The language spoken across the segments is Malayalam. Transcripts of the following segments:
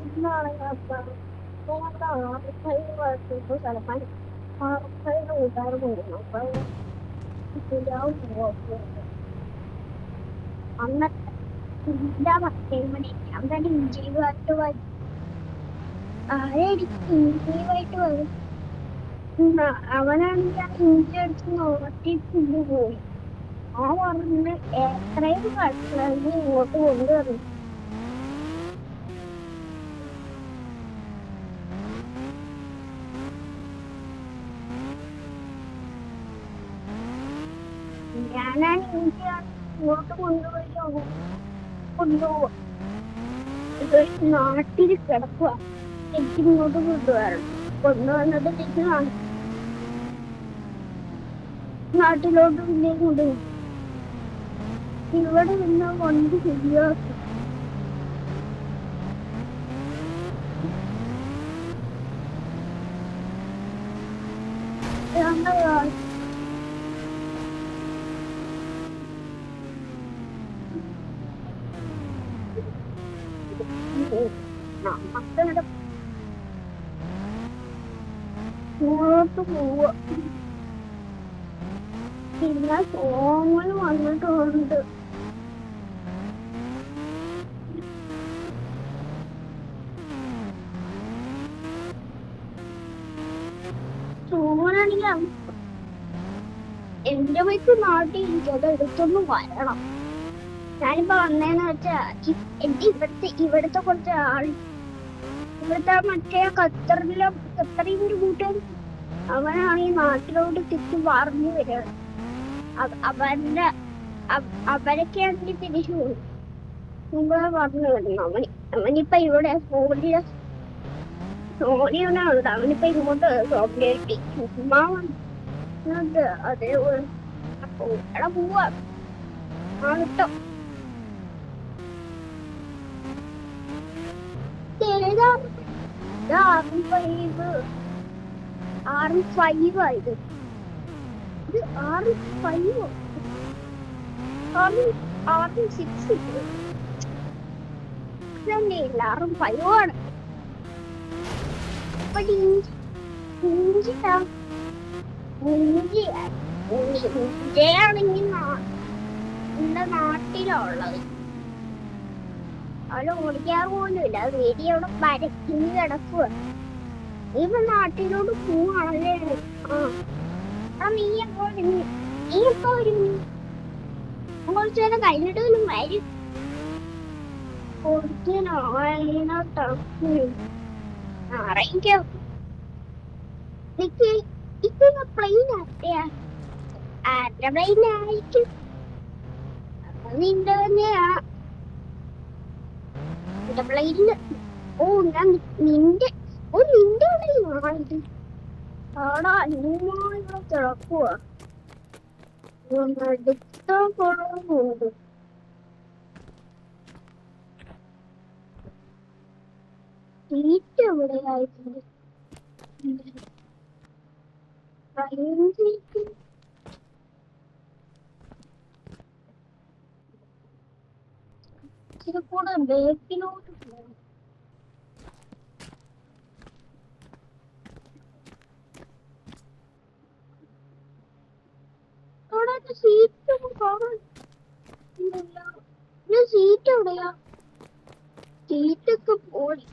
ഇന്നാണ് ഞങ്ങളുടെ ആർഫൈവ് വർഷത്തെ സ്ഥലമായി ആർഫൈവ് കൂട്ടുകാർ പോകുന്നു. അപ്പൊ ശരിയാവും പോക്ക്. അന്നത്തെ ഇല്ല 10 മണി ഞാൻ തന്നെ ഇഞ്ചിയുമായിട്ട് വരും. ആരെയായിരിക്കും ഇഞ്ചിയുമായിട്ട് വരും? അവനാണെങ്കിൽ ആ ഇഞ്ചി അടിച്ച് നോട്ടിട്ട് പോയി. ആ പറഞ്ഞ് എത്രയും കട്ടിലേക്ക് ഇങ്ങോട്ട് കൊണ്ടുവന്നു. ഞാനാ ഇഞ്ചി ഇങ്ങോട്ട് കൊണ്ടുപോവാ. ഇതൊരു നാട്ടിൽ കിടക്കുക. എനിക്ക് ഇങ്ങോട്ട് കൊണ്ടുവന്നത് എനിക്ക് നാട്ടിലോട്ട് പിന്നെ കൊണ്ടുപോകും. ഇവിടെ നിന്ന് കൊണ്ട് ശരിയാക്കി. നമ്മക്കിവിടെ ഇങ്ങോട്ട് പോവാ. പിന്നെ സോമന് വന്നിട്ടുണ്ട്. സോമനാണെങ്കിൽ എന്റെ വീട്ടിൽ നാട്ടിൽ എനിക്കത് എടുത്തൊന്ന് വരണം. ഞാനിപ്പോ വന്നേന്ന് വെച്ചാ എന്റെ ഇവിടുത്തെ കുറച്ച് ഇവിടുത്തെ മറ്റേ ഖത്തറിന്റെ കൂട്ടുകാർ അവനാണ് ഈ നാട്ടിലോട്ട് തിരിച്ച് പറഞ്ഞു വരികയാണ്. അവരൊക്കെയാണെങ്കിൽ തിരിച്ചു പോകും. മുമ്പേ പറഞ്ഞു വരുന്നു. അവനിപ്പോ ഇവിടെ സോണിയുണ്ട്. അവനിപ്പോ ഇങ്ങോട്ട് സോപ്പിലേക്ക് ചുമ്മാ വന്നത്. അതേ എടാ പോവാ ആട്ടോ. R5 ആയത്. ഇത് R5 R6 തന്നെ ഇല്ല. R5 ആണ്. ഇഞ്ചിയാണെങ്കിൽ നമ്മുടെ നാട്ടിലുള്ളത് അവിടെ ഓടിക്കാറ് പോലും ഇല്ല. അത് വേദി അവിടെ പരക്കിന് കിടക്കുക. ഇപ്പൊ നാട്ടിലോട്ട് പോവാണല്ലേ. നീ എപ്പോ വരും? കുറച്ചു നേരം കഴിഞ്ഞിട്ട് വരും. അറിയിക്കോ പ്ലെയിൻ ആരുടെ പ്ലെയിൻ ആയിരിക്കും? നിന്റെ തന്നെയാ പ്ലെയിന്. ഞാൻ നിന്റെ പ്ലെയിനാണിത്. ആടാ അന്യമായി ഇവിടെ കിടക്കുക. അടുത്ത കുഴപ്പമുണ്ട്. സീറ്റ് എവിടെയായിട്ടുണ്ട്? ഇച്ചിരി കൂടെ ബേക്കിലോട്ട് പോകും. അവിടെ സീറ്റ് സീറ്റ് എവിടെയാ? സീറ്റൊക്കെ പോയി.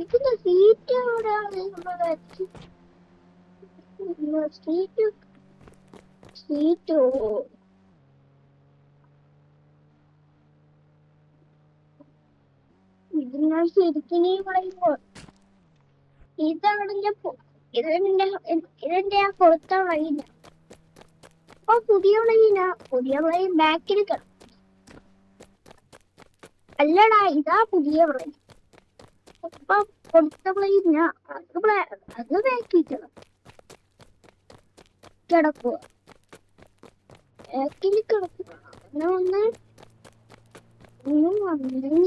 ഇതിന്റെ സീറ്റ് എവിടെയാണ്? സീറ്റ് ഇതിനെ ശരിക്കും പറയുമ്പോ ഇതിന്റെ ആ കൊടുത്ത വഴിയില്ല. അപ്പൊ പുതിയ പ്ലെയിൻ ബാക്കിൽ കിടക്കും. അല്ലടാ ഇതാ പുതിയ പ്ലെയിൻ. അപ്പൊ കൊടുത്ത പ്ലെയിൻ അത് ബാക്കിൽ കിടക്കുക. ബാക്കിൽ കിടക്കുക. ഒന്ന്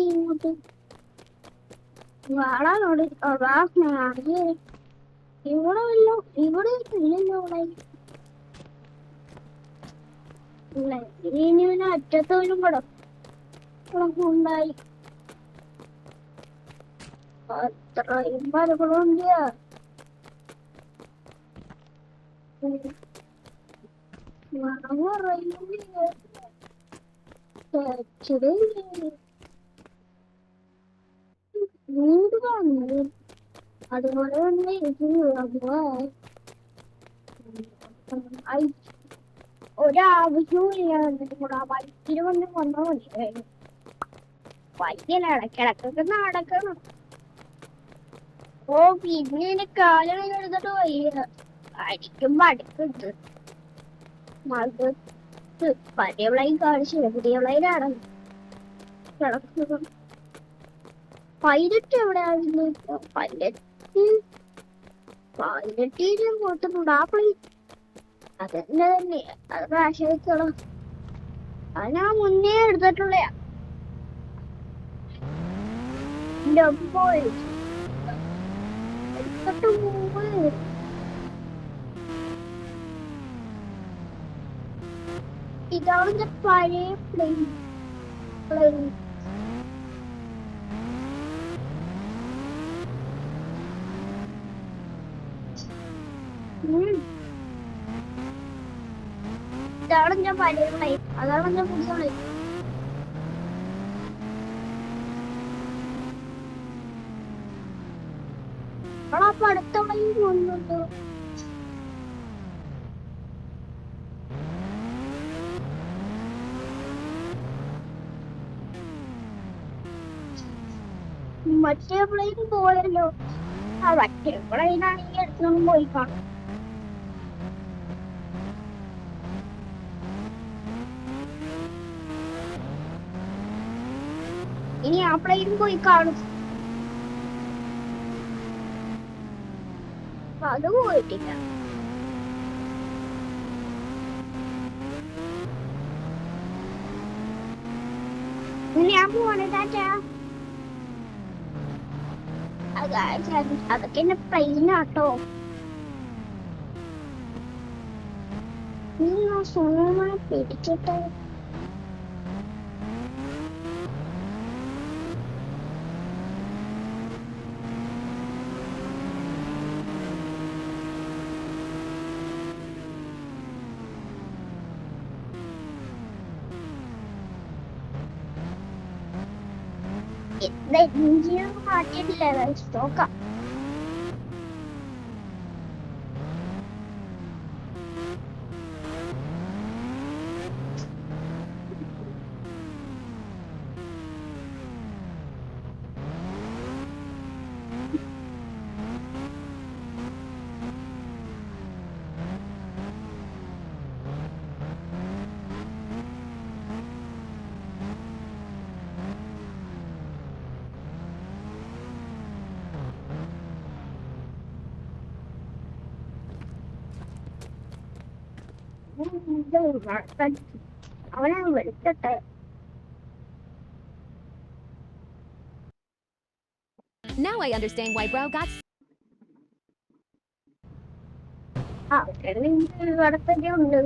ഇങ്ങോട്ട് വാളാണോട് ഇവിടെ ഇല്ലല്ലോ. ഇവിടെ അറ്റത്തോലും കിടക്കും. ഉണ്ടായി. അത്രയും മരങ്ങളുണ്ട്. വീട് കാണുന്നു. അതുപോലെ തന്നെ ഇത് ഒരാവശ്യവും ഇല്ല. കൂടെ ആ ബൈക്കിൽ വന്ന് വന്നാൽ മതിയായിരുന്നു. ബൈക്കിൽ ഇടക്കിടക്കൊക്കെ നടക്കണം. ഓ പിന്നെ കാലം എഴുതിട്ട് വയ്യ. അടിക്കുമ്പോ അടുക്കുണ്ട്. മകത്ത് പഴയ വിളയും കാണിച്ചില്ല, പുതിയ വിളയിലാണ് കിടക്കുക. പൈലറ്റ് എവിടെയായിരുന്നു? പൈലറ്റിന് കൊടുത്തിട്ടുണ്ട്. ആ പ്ലേറ്റ് അതന്നെ തന്നെ. അത് പ്രാവശ്യം വെച്ചോളാം. അത് ഞാൻ മുന്നേ എടുത്തിട്ടുള്ള എടുത്തിട്ട് മുമ്പ് ഇതാണ് പഴയ പ്ലെയിൻ. ഇതാണ് ഞാൻ പഴയ പ്ലെയിൻ. അതാണ് ഞാൻ പുതിയ പ്ലെയിൻ. അപ്പൊ അടുത്ത പ്ലെയിൻ പോകുന്നുണ്ടോ? മറ്റേ പ്ലെയിൻ പോയല്ലോ. ആ മറ്റേ പ്ലെയിനാണെങ്കിൽ അടുത്തൊന്നും പോയി കാണും. ഇനി ആ പ്ലെയിൻ പോയി കാണും. അത് പോയിട്ടില്ല. ഞാൻ പോണേ ടാറ്റാ. അതൊക്കെ എന്നെ പ്ലെയിനാട്ടോ. സുഖമായി പിടിച്ചിട്ട് എഞ്ചിനും മാറ്റിയിട്ടില്ല. സ്റ്റോക്കാം. അവനെ വിളിക്കട്ടെ. Now I understand why Bro got കടത്തൊക്കെ ഉണ്ട്.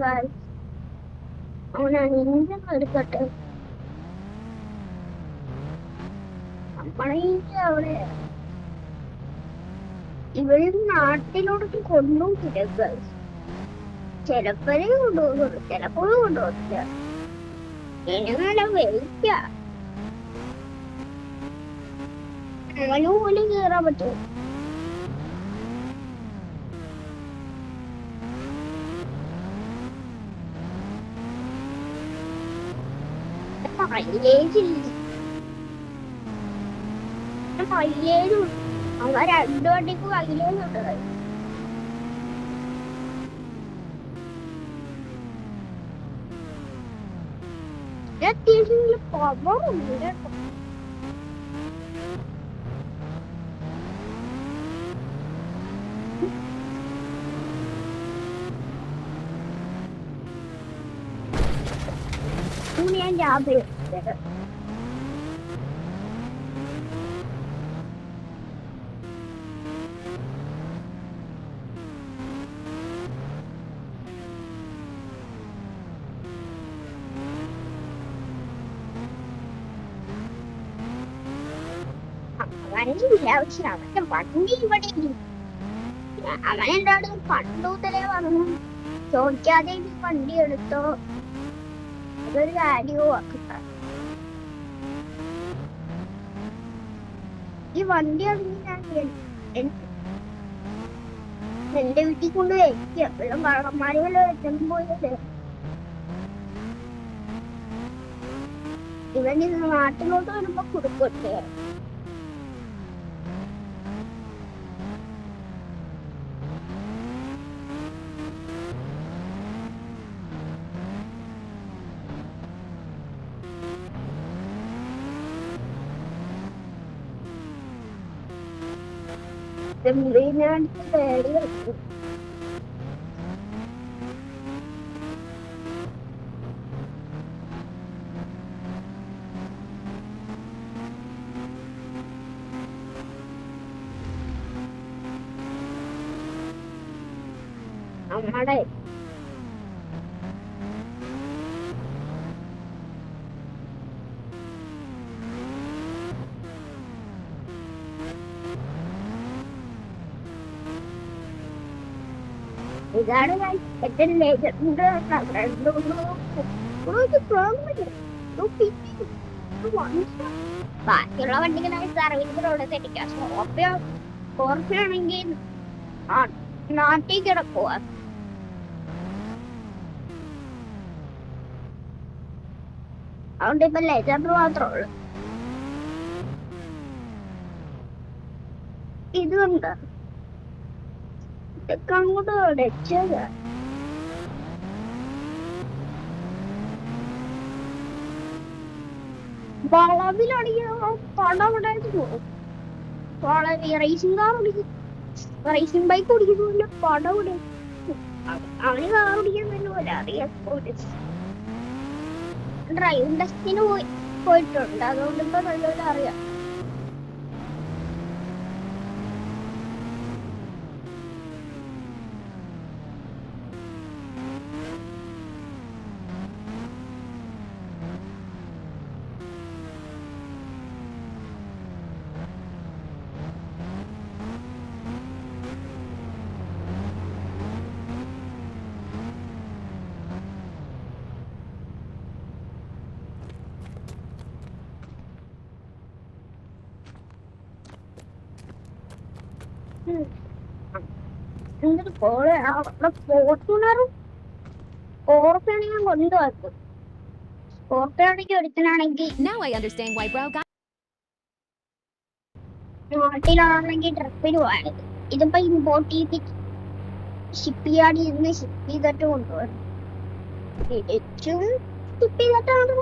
അവനാണ് ഇഞ്ചൻ എടുക്കട്ടെ. നമ്മളെ അവിടെ ഇവിടെ നാട്ടിലോട്ട് കൊണ്ടുപോകില്ല. ചിലപ്പോഴേ കൊണ്ടുപോകുള്ളൂ, ചിലപ്പോഴും കൊണ്ടുപോകില്ല. എങ്ങനെ വെയിറ്റ അങ്ങനെ പോലും കേറാൻ പറ്റും. മൈലേജും അവ രണ്ടു വണ്ടിക്ക് മൈലേജ് ഉണ്ട്. അത്യാവശ്യം പവറുണ്ട് കേട്ടോ. ഞാൻ ജാബ് വണ്ടിയില്ല, പക്ഷെ അവന്റെ വണ്ടി ഇവിടെ ഇല്ല. അവൻ എന്നോട് പണ്ട് മുതലേ പറഞ്ഞു, ചോദിക്കാതെ നീ വണ്ടി എടുത്തോ, അതൊരു കാര്യവും ആക്കണ്ട. ഈ വണ്ടി ആണെങ്കിൽ ഞാൻ എന്റെ വീട്ടിൽ കൊണ്ട് വെക്കുക, എപ്പോഴും കള്ളന്മാരെല്ലാം വെച്ചോണ്ട് പോയത്. ഇവൻ നാട്ടിലോട്ട് വരുമ്പോ കൊടുക്കട്ടെ. ചെമ്മീനടുത്ത് പേടി വെക്കും. നമ്മടെ ഇതാണ് എന്റെ ലെജൻഡ്. ബാക്കിയുള്ള വണ്ടികളായി സർവീസിലുള്ള തെറ്റിക്കാം. സ്കോർപ്പിയോ ആണെങ്കിൽ നാട്ടിൽ കിടക്കുക. അതുകൊണ്ട് ഇപ്പൊ ലെജൻഡ് മാത്രമേ ഉള്ളൂ. ഇതുണ്ട്, ഇതൊക്കെ അങ്ങോട്ട് അടച്ചത്. വളവിലടിക്കുന്ന പടം ഉണ്ടായിട്ട് പോകും. വളവി റേസിംഗ് കാർ ഓടിക്കും, റേസിംഗ് ബൈക്ക് ഓടിക്കുന്നില്ല, പടം ഓടിക്കും. അവന് കാർ ഓടിക്കാൻ തന്നെ പോലെ അറിയാം. ഡ്രൈവിംഗ് ടെസ്റ്റിന് പോയിട്ടുണ്ട്, അതുകൊണ്ട് ഇപ്പൊ നല്ലപോലെ അറിയാം. എന്നിട്ട് ഫോർച്യൂണറും സ്കോർപ്പിയോണെങ്കിൽ ഞാൻ കൊണ്ടുവയ്ക്കും. സ്കോർപ്പിയോണെങ്കിൽ ഒരുത്തനാണെങ്കിൽ Now I understand why Bro got. നാട്ടിലാണെങ്കിൽ ട്രിപ്പിന് പോയത്. ഇതിപ്പോ ഇമ്പോർട്ട് ചെയ്തിട്ട് ഷിപ്പ് യാർഡിൽ ഇരുന്ന് ഷിപ്പ് ചെയ്തിട്ട് കൊണ്ടുപോകും. തിരിച്ചും ഷിപ്പ് ചെയ്തിട്ടാണ്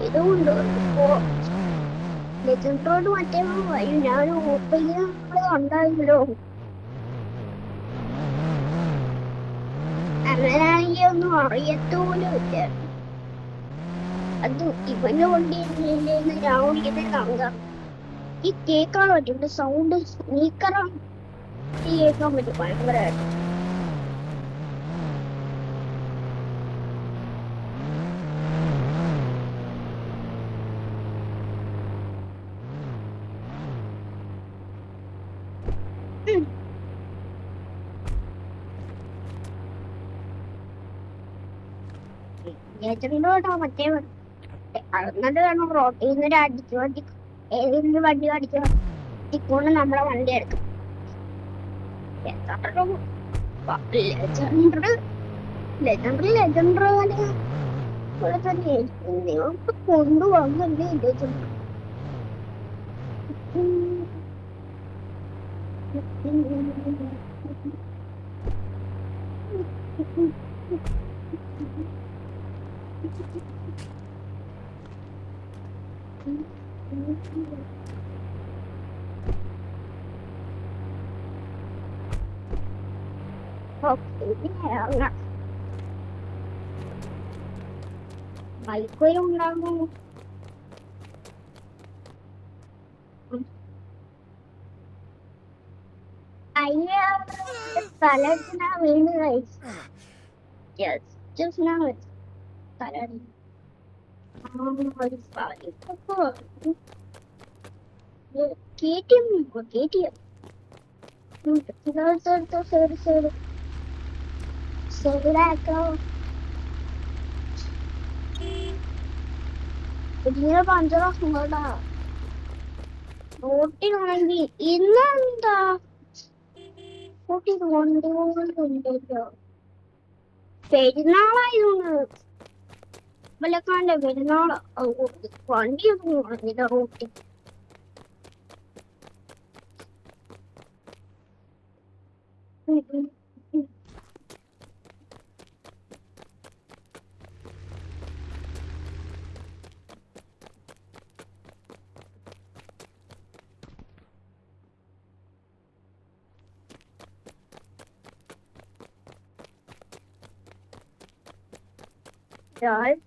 ഇത് കൊണ്ടുപോകും. ലെജൻഡ് റോഡ് മറ്റേ വഴി ഞാൻ ഓപ്പൺ ഉണ്ടായില്ലോ. അങ്ങനാണെങ്കിൽ ഒന്നും അറിയത്തോലും ഇല്ല. അത് ഇവന് കൊണ്ടിരുന്നില്ലെന്ന് ഞാൻ ഓടിക്കുന്ന കാണുക. ഈ കേൾക്കാൻ പറ്റും, സൗണ്ട് സ്പീക്കറാണ് കേൾക്കാൻ പറ്റും ഭയങ്കരമായിട്ട്. ോ മറ്റേ എന്നിട്ട് വേണം റോട്ടിൽ നിന്ന് അടിച്ചു വണ്ടി, ഏതെങ്കിലും വണ്ടി അടിച്ചു ഇക്കൊണ്ട് നമ്മളെ വണ്ടി എടുക്കും. ലെജൻഡ് തന്നെ കൊണ്ടുവന്നല്ലേ ലെജൻഡ്. ബൈക്കൊരു ഉണ്ടാകും. അയ്യ തലടിനാ വീണ് കഴിച്ചു. തലടി KTM KTM. സൈഡിലാക്കോ പുതിയ പഞ്ചറാ റോട്ടിലാണെങ്കിൽ ഇന്നെന്താ റോട്ടിൽ കൊണ്ടുപോകുന്നുണ്ടല്ലോ പെരുന്നാളായതുകൊണ്ട് വിലക്കാന്റെ പെരുന്നാള് വണ്ടിയൊന്നും പറഞ്ഞില്ല റോട്ടിൽ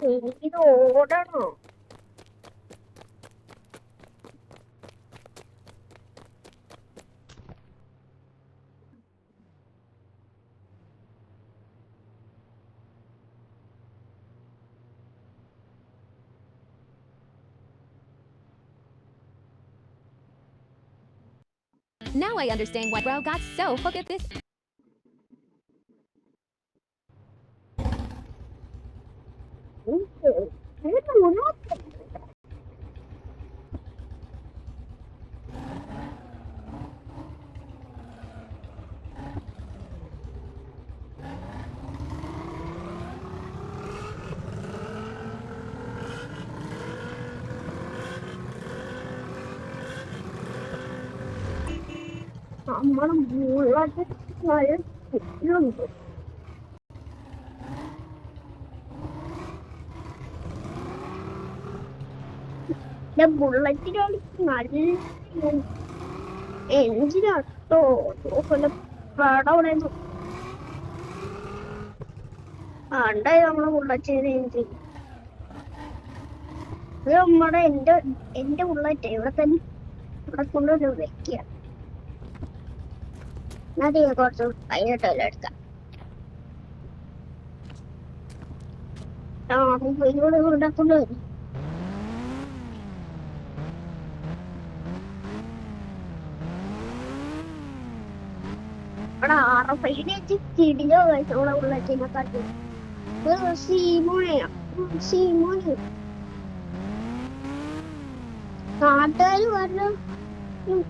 എനിക്കിത് ഓടണോ Now I understand why bro got so hooked at this. നമ്മുടെ ബുള്ളറ്റ് നല്ല സ്പീഡുണ്ട് ബുള്ളറ്റിനാണ് നല്ല എഞ്ചിനട്ടോ പടവിടെ ഉണ്ടായി നമ്മളെ ബുള്ളറ്റിന്റെ എഞ്ചിൻ ഇത് നമ്മുടെ എന്റെ ബുള്ളറ്റ് ഇവിടെ തന്നെ ഇവിടെ കൊണ്ടുവന്ന് വെക്കുക അത് കുറച്ച് കഴിഞ്ഞിട്ടല്ല എടുക്കാം ഇവിടെ ഇവിടെ കൊണ്ടുവരും ഇവിടെ RFID തിരിഞ്ഞോ നമ്മളെ ബുള്ളറ്റിനെ കാട്ടി സീമോനെയാ നാട്ടുകാര് പറഞ്ഞു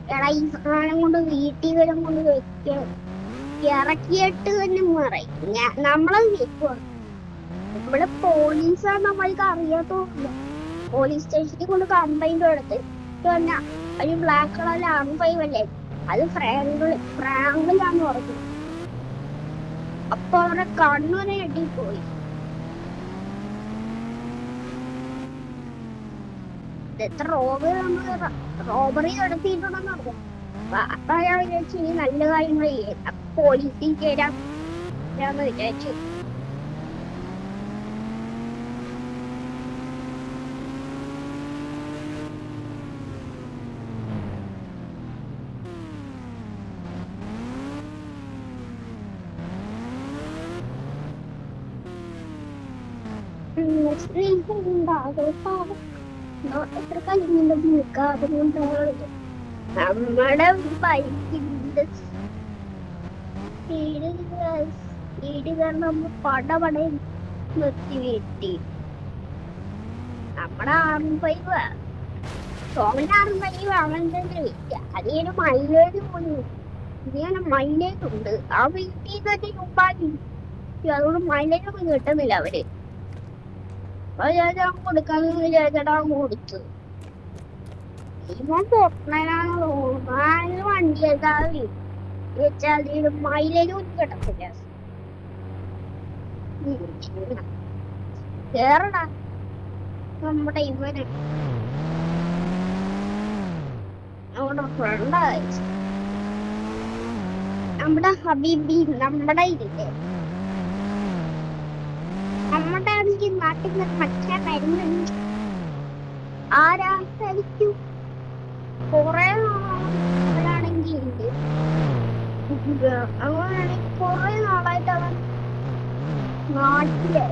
എടാ ഈ സാധനം കൊണ്ട് വീട്ടിൽ വരും കൊണ്ട് വെക്ക ഇറക്കിയിട്ട് തന്നെ പറയും നമ്മളത് വെക്കുക ഇവിടെ പോലീസാണ് നമ്മൾക്ക് അറിയാത്തോന്നില്ല പോലീസ് സ്റ്റേഷനിൽ കൊണ്ട് കംപ്ലൈന്റ് കൊടുത്ത് പിന്നെ ഒരു ബ്ലാക്ക് കളർ R5 അല്ലേ അത് ഫ്രാങ്കിലാന്ന് പറഞ്ഞു അപ്പൊ അവരുടെ കണ്ണുവരെ എട്ടിപ്പോയി എത്ര റോബറി നടത്തിയിട്ടുണ്ടെന്ന് അറിയാം അപ്പൊ അയാൾ വിചാരിച്ചു ഇനി നല്ല കാര്യങ്ങൾ ചെയ്യാം പോലീസിൽ ചേരാന്ന് വിചാരിച്ചു എത്ര കഴിഞ്ഞ അതുകൊണ്ട് നമ്മുടെ ബൈക്കിന്റെ സ്പീഡ് കാരണം നമ്മൾ പടപടയും നിർത്തി വീട്ടി നമ്മുടെ R5 സോമന്റെ R5 അവന്റെ വെക്കുക അതിന് മൈലേജ് പോലും ഇതിന് മൈലേജ് ഉണ്ട് ആ വീട്ടിൽ തന്നെ ഉപ്പാക്കി അതുകൊണ്ട് മൈലേജ് ഒന്നും കിട്ടുന്നില്ല അവര് ഞാൻ കൊടുക്കാന്ന് വിചാരിച്ചിട്ടാ കൊടുത്തു ഇവൻ പൊട്ടനാണ് വണ്ടി വെച്ചാൽ മൈലേജ് ഒന്നും കിട്ടത്തില്ല കേറടാ നമ്മുടെ ഇവന് നമ്മുടെ ഫ്രണ്ടായി നമ്മുടെ ഹബീബി നമ്മുടെ ഇതില്ലേ നമ്മുടെ ആണെങ്കിൽ നാട്ടിൽ നിന്ന് മറ്റേ വരുന്നുണ്ട് ആരായിരിക്കും കൊറേ അവനാണെങ്കിൽ ഉണ്ട് അവനാണെങ്കിൽ കൊറേ നാളായിട്ട് അവൻ നാട്ടില്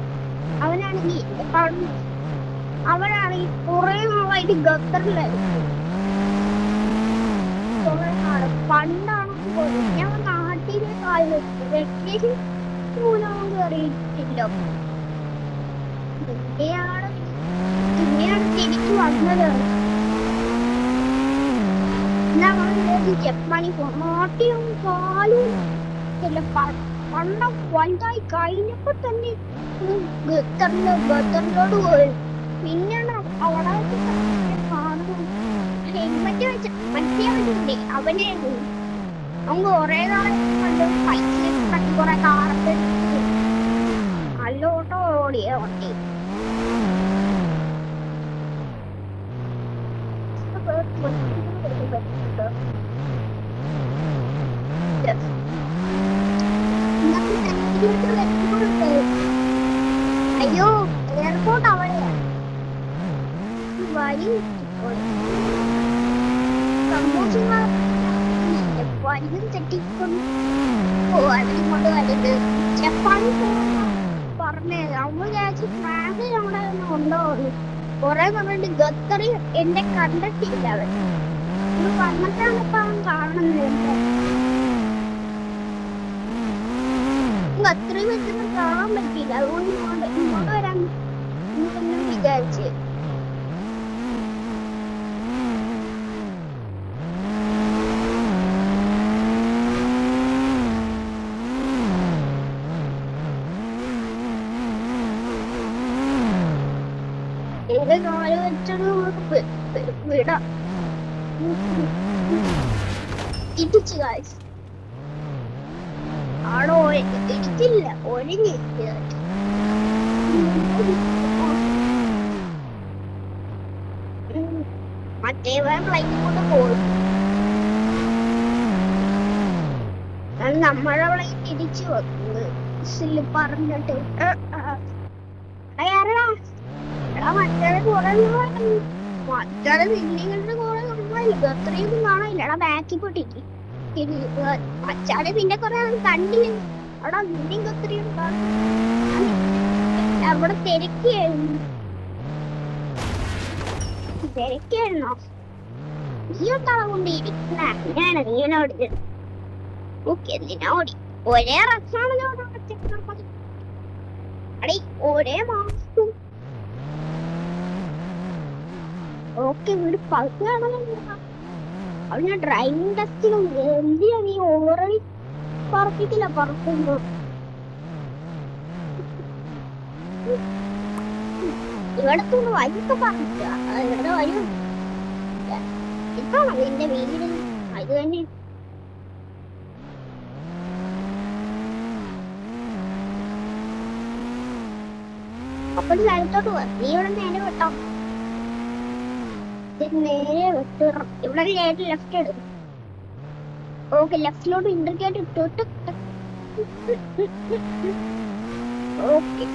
അവനാണെങ്കിൽ കൊറേ നാളായിട്ട് ഖത്തറിലായിരിക്കും പണ്ടാണ് പോയത്. ഞാൻ നാട്ടിലെ കാലം വെക്കേഷൻ മൂലം കയറിയിട്ടില്ല. പിന്നെയാണ് തിരിച്ചു വന്നത്. ജപ്പാനിൽ പോകും. നാട്ടിലും കാലും പണ്ടം വലുതായി കഴിഞ്ഞപ്പോ തന്നെ ഖത്തറിലോട്ട് പോയി. പിന്നെയാണ് അവിടെ കാണുന്നത്. ഹെൽമെറ്റ് വെച്ച മറ്റേ അവനെ നമുക്ക് കൊറേ നാളെ കണ്ട് പൈസ കട്ടി കൊറേ കാറൊക്കെ നല്ല ഓട്ടോ ഓടിയ വണ്ടി. അയ്യോ എയർപോർട്ട് അവിടെയാ. വഴി വഴിയും തെറ്റിക്കൊണ്ട് കൊണ്ട് വരുന്നത്. ജപ്പാനിൽ പോകുന്ന പറഞ്ഞേ നമ്മൾ വിചാരിച്ചു ഫ്രാൻസിൽ അവിടെ ഉണ്ടോ. കൊറേ പറഞ്ഞിട്ട് ഖത്തറിൽ എന്നെ കണ്ടിട്ടില്ല. അവൻ വന്നിട്ടാണ് ഇപ്പൊ അവൻ കാണുന്നത്. ഖത്തറിൽ വെച്ചൊന്നും കാണാൻ പറ്റിയില്ല. അതുകൊണ്ട് ഇങ്ങോട്ട് വരാൻ വിചാരിച്ച്. എന്റെ കാല് വെച്ചത് വിടാം. ഇടിച്ചു കാശ് ആണോ ഇടിച്ചില്ല, ഒഴിഞ്ഞിരിക്കുക. മറ്റേ ഫ്ലൈറ്റ് കൊണ്ട് പോയി. നമ്മളെ ഫ്ലൈറ്റ് ഇടിച്ചു വെക്കുന്നത് പറഞ്ഞിട്ട്. മറ്റേ കുറെ മറ്റേ ബിൽഡിങ്ങിന്റെ കുറെ കാണാനില്ല. അത്രയൊന്നും കാണാനില്ല. എടാ ബാക്കിൽ പോയിട്ട് മച്ചാടെ പിന്നെ കുറെ കണ്ടില്ല. അവിടെ ബിൽഡിങ് ഒത്തിരിയും അവിടെ തിരക്കായിരുന്നോ? നീ ഒട്ടാളെ കൊണ്ട് ഇരിക്കുന്ന അങ്ങനെയാണ് നീനോട്. ഓക്കെ എന്തിനാ ഓടി? ഒരേ റസാണല്ലോ അടേ, ഒരേ മാസ്കും. ഓക്കെ വീട് പകുതിയാണല്ലോ. അവിടെ ഞാൻ ഡ്രൈവിംഗ് ടെസ്റ്റിലും എന്തിനാ നീ ഓവറോളി പറപ്പിക്കില്ല പറക്കുന്നു. ഇവിടത്തുനിന്ന് വഴിയൊക്കെ പറഞ്ഞില്ല. ഇവിടെ വഴി ഇതാണോ നിന്റെ വീട്? അത് തന്നെ. അപ്പൊ സ്ഥലത്തോട്ട് പോവാ. നീ ഇവിടെ നേരെ വിട്ടോ. നേരെ വിട്ടിടണം. ഇവിടെ ലെഫ്റ്റ് എടുക്കും. ഓക്കെ ലെഫ്റ്റിലോട്ട് ഇൻഡിക്കേറ്റർ ഇട്ടിട്ട് ഓക്കെ